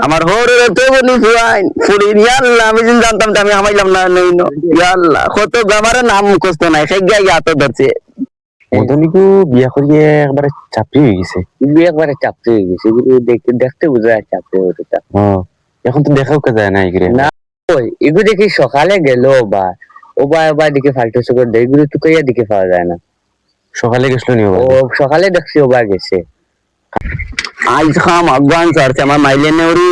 আমার হরে তো বলি ফুয়াইন ফুড়ি ইয়াল্লাহ আমি জানতাম আমি হামাইলাম না নইনো ইয়াল্লাহ কত গামারে নাম মুখস্থ নাই সেই গাই এত ধরছে মদনিকু বিয়া করিয়ে একবারে চাপড়ি হয়ে গেছে একবারে চাপতে হয়ে গেছে দেখতে দেখতে বোঝা যায় চাপতে ওটা এখন তো দেখাও কে যায় না এগুলো না ওই এগুলো দেখি সকালে গেল বা ওবা দিকে ফালতু চোখের এগুলো তো কইয়া দিকে পাওয়া যায় না সকালে গেছিল নি ও সকালে দেখছি ওবা গেছে আজ খাম আফগান স্যার আমার মাইলেনে ওরি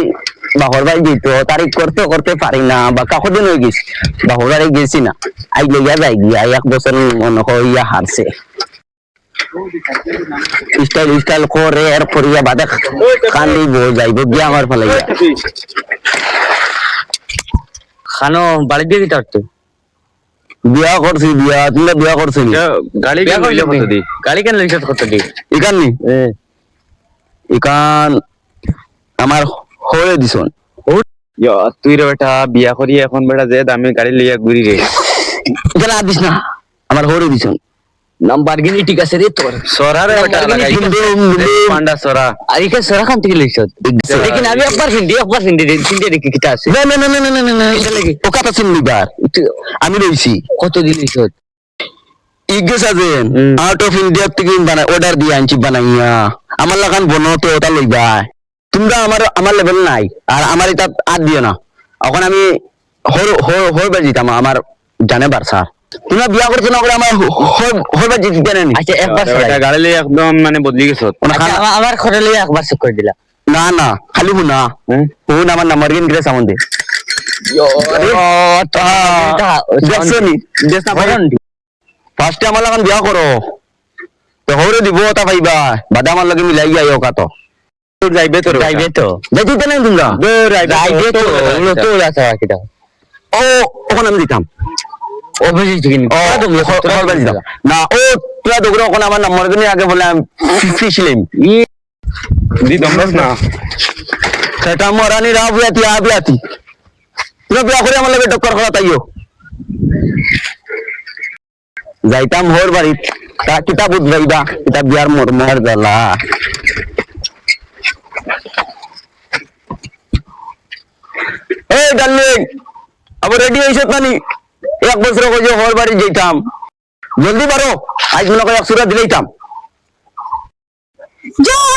বাহর বাড়ি যেত তারিখ করতে করতে পারি না বা কতদিন হয়ে গেছি বাহর বাড়ি গেছি না আই লইয়া যাই গিয়া 1 বছর মনে হইয়া হারছে স্টাইল করে এর করিয়া বাদে কান্দি যাইব গিয়া আমার ফলে খানো বাড়ি দিয়ে দিতে পারতো বিয়া করছি তুমি বিয়া করছি গাড়ি বিয়া কইলে কত দি গাড়ি কেন লইছ কত দি ইকান নি ইকান আমার হয়ে দিছন তুই রে বেটা বিয়া করি এখন বেটা যে দামি গাড়ি লইয়া ঘুরি রে এখানে আদিস না আমার হরে দিছন নাম্বার গিনি ঠিক আছে রে তোর সরা রে বেটা লাগাই পান্ডা সরা আর এখানে সরা খান থেকে লইছ লেকিন আমি একবার হিন্দি দেখি কিটা আছে না এটা লাগি ও কথা শুনলি বার আমি লইছি কত দিন লইছ ইগেস আছেন আউট অফ ইন্ডিয়া থেকে বানাই অর্ডার দিয়ে আনছি বানাইয়া আমার লাগান বনো তো ওটা লইবা তোমরা আমার লেভেল নাই আর আমার এটা আর দিও না এখন আমি হরবার জিতাম আমার জানে বারসা তোমরা বিয়া করছো না করে আমার হরবার জিতি জানেন আচ্ছা একবার গাড়ি লই একদম মানে বদলি গেছ আমার ঘরে লই একবার চেক করে দিলা না খালি হুনা আমার নাম্বার গিন গেছে সামনে ফার্স্টে আমার লাগান বিয়া করো তো হরে দিব তা পাইবা বাদা আমার লগে মিলাই যাই ওকা তো যাইবে তো যাইতে না তোমরা যাইবে তো তো আছে কিটা ও ওখানে আমি দিতাম ও বুঝিস কি না ও তোরা দোগরা ওখানে আমার নাম্বার গিনি আগে বলে ফিশিলাম দি দমস না সেটা মরানি আবিয়াতি তোরা বিয়া করে আমার লগে ডক্টর করা তাইও যাইতাম হোর বাড়ি তা কিতাব উঠবাইবা কিতাব বিয়ার মর জ্বালা এই ডার্লিং আবার রেডি হইছ নানি 1 বছর কইছো হোর বাড়ি যাইতাম জলদি পারো আজ মনে করে 100 টাকা দিলাইতাম যাও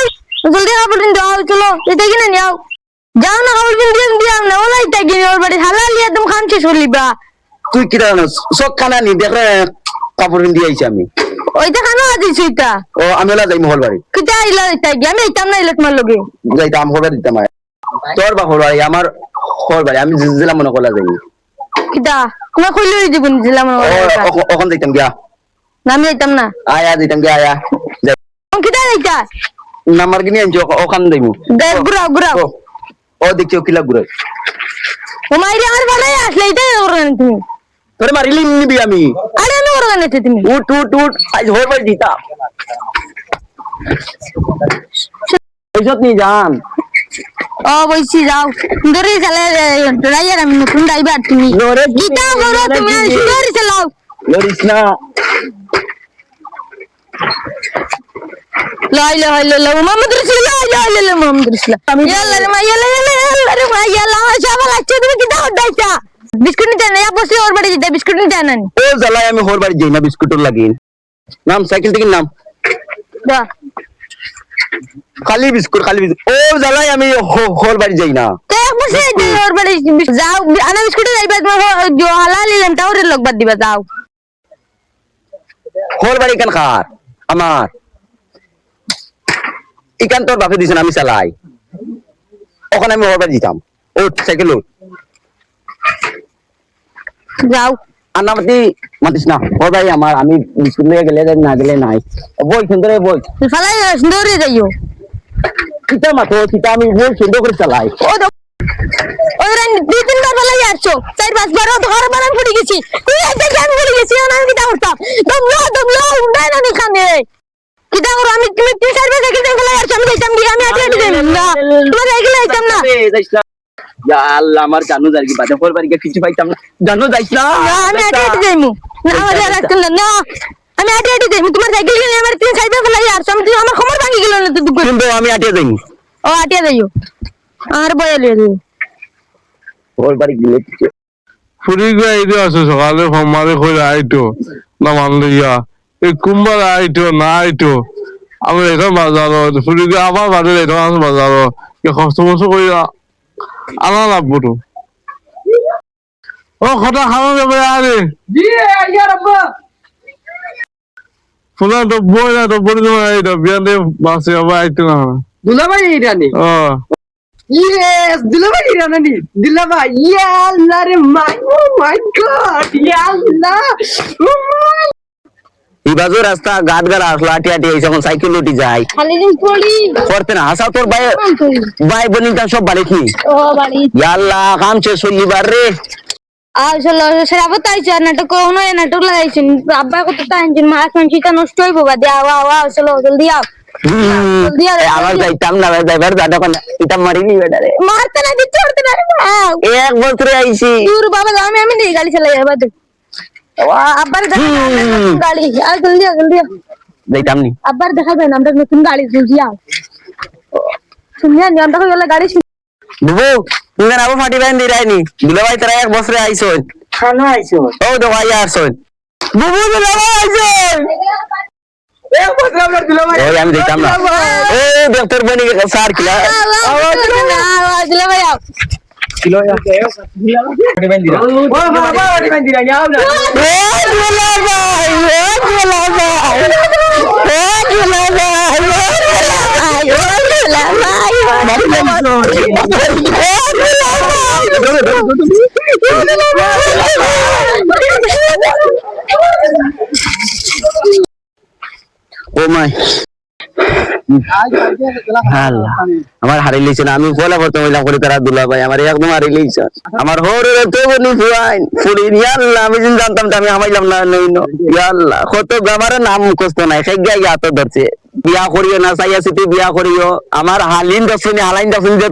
জলদি খাবার দিন দাও চলো এটা কিনে নাও যাও না খাবার দিন দিও না ওলাই তা কিনে ওর বাড়ি হালাল একদম খানছে চলিবা তুই কি জানো সব খানা নি দেখে কাপড় দিয়ে আইছি আমি ওইটা খানো আদিস ওইটা ও আমি ওলা যাই মহল বাড়ি কিটা আইলা এটা কি আমি আইতাম না ইলে তোমার লগে যাইতাম হবে দিতাম তোর বা হল বাড়ি আমার হল বাড়ি আমি জেলা মনে করলা যাই কিটা তোমার কইলই দিবন দিলাম না ওখান যাইতাম গিয়া না আমি আইতাম না আয়া দিতাম গিয়া আয়া কিটা আইতা নাম্বার কিনে আনছি ওখান যাইমু ঘুরাও ও দেখছি কিলা ঘুরে ও মাইরে আমার বাড়াই আসলে এটা করবেন তুমি তোরে মারিলি নিবি আমি আরে আমি করবেন এটা তুমি উঠ আজ হল বাড়ি দিতা ওইসব নিয়ে যান ও বইছি যাও সুন্দরী চালে ড্রাইভার আমি নতুন ড্রাইভার তুমি গীতা করো তুমি সুন্দরী চালাও লরিস না لا اله الا الله محمد رسول الله لا اله الا الله محمد رسول الله يلا রে মা يلا শাবালা তুমি কি দাও দাইতা বিস্কুট নিতে না বসে ওর বাড়ি যেতে বিস্কুট নিতে না ও জ্বালায় আমি ওর বাড়ি যাই না বিস্কুটর লাগি নাম সাইকেল থেকে নাম দা খালি বিস্কুট ও জ্বালায় আমি ওর বাড়ি যাই না তে বসে ওর বাড়ি যাও আনা বিস্কুট যাইবা তোমার হালালি লেমটা ওরে লোক বাদ দিবা যাও ওর বাড়ি কেন খার আমার ইকান তোর বাপে দিছেন আমি চালাই ওখানে আমি ওর বাড়ি যেতাম ওঠ সাইকেল ওঠ যাও আনামতি মাতিস না ও ভাই আমার আমি বিস্কুট নিয়ে গেলে না গেলে নাই বল সুন্দর বল ফালাই সুন্দরী যাইও কিটা মাতো কিটা আমি বল সুন্দর করে চালাই ওই রান দুই তিনবার ফালাই আসছো 4-5 বার ধর বারান পড়ে গেছি তুই একটা গান পড়ে গেছি আমি কিটা করতাম দমলো উন্ডাই না নিখানে কিটা করো আমি তুমি 3-4 বার সাইকেল যাইস না ইয়া আল্লাহ আমার জানো যার কি বাদে করবার কি কিছু পাইতাম না জানো যাইস না না আমি আটে যাইমু না আমার রাখতে না আমি আটে যাইমু তোমার সাইকেল নিয়ে আমার তিন সাইডে ফেলাই আর তুমি আমার খবর ভাঙি গেল না তো দুঃখ কিন্তু আমি আটে যাই ও আটে যাইও আর বয়ে লিয়ে দিও করবার গেলে ফুরিগা আইতো আছে সকালে ফমারে কইরা আইতো না মানলে ইয়া এই কুম্বার আইতো না আইতো আমি এটা বাজারো ফুরিগা আবার বাজারে এটা আছে বাজারো কে কষ্ট মষ্ট কইরা আনা লাগবো তো ও কথা খাওয়া যাবে আরে জি ইয়া রাব্বা ফুলা তো বই না তো বড় জমা আইতো বিয়ালে বাসে আবার আইতো না দুলাভাই ইরানি ও ইয়েস দুলাভাই ইরানি দুলাভাই ইয়া আল্লাহ রে মাই ও মাই গড ইয়া আল্লাহ ইবাজো রাস্তা গাদ গাড়া আসলো আটি আটি এই যখন সাইকেল উঠি যায় খালি দিন পড়ি করতে না হাসা তোর ভাই ভাই বোন তা সব বাড়ি কি ও বাড়ি ইয়া আল্লাহ কাম চে শনিবার রে আসলে সেরা বতাইছে নাটক কোনো নাটক লাগাইছেন আব্বা কত টাইনছেন মাছ মাংসটা নষ্ট হইব বাদে আওয়া আওয়া আসলে জলদি আও আমার যাইতাম না যাইবার দাদা কোন এটা মারিনি বেটা রে মারতে না দিতে করতে না এক বছরে আইছি দূর বাবা আমি আমি নেই গাড়ি চালাই যাবা তো আব্বার দেখা গাড়ি আর জলদি আও জলদি আও যাইতাম নি আব্বার দেখাবেন আমরা নতুন গাড়ি জলদি আও শুনিয়া নি আমরা গেলে গাড়ি বুবু তুমি আবু ফাটি বাইন দিরাইনি দুলা ভাই তারা এক বছরে আইছো খানা আইছো ও তো ভাই আসো বুবু দুলা ভাই আইছো এক বছরে আমরা দুলা ভাই ওই আমি দিতাম না ও ডক্টর বনি স্যার কিলা দিলে ভাই আও কিলো ফাটি বাইন দিরা ও বাবা ফাটি বাইন দিরা যাও না ও দুলা ভাই ও দুলা ভাই ও দুলা ভাই ও দুলা ভাই ও মাই আল্লাহ আমার হারিয়ে লিছে না আমি বলা বলতে হইলাম করে তারা দুলা ভাই আমার একদম হারিয়ে লিছে আমার হরে তো বলি ফুয়াইন ফুরি আল্লাহ আমি যদি জানতাম আমি হামাইলাম না নইন আল্লাহ কত আমার নাম মুখস্থ নাই সেই গাই এত ধরছে বিয়া করিও না চাইয়া সিটি বিয়া করিও আমার হালিন দশনি হালাইন দশনি যেত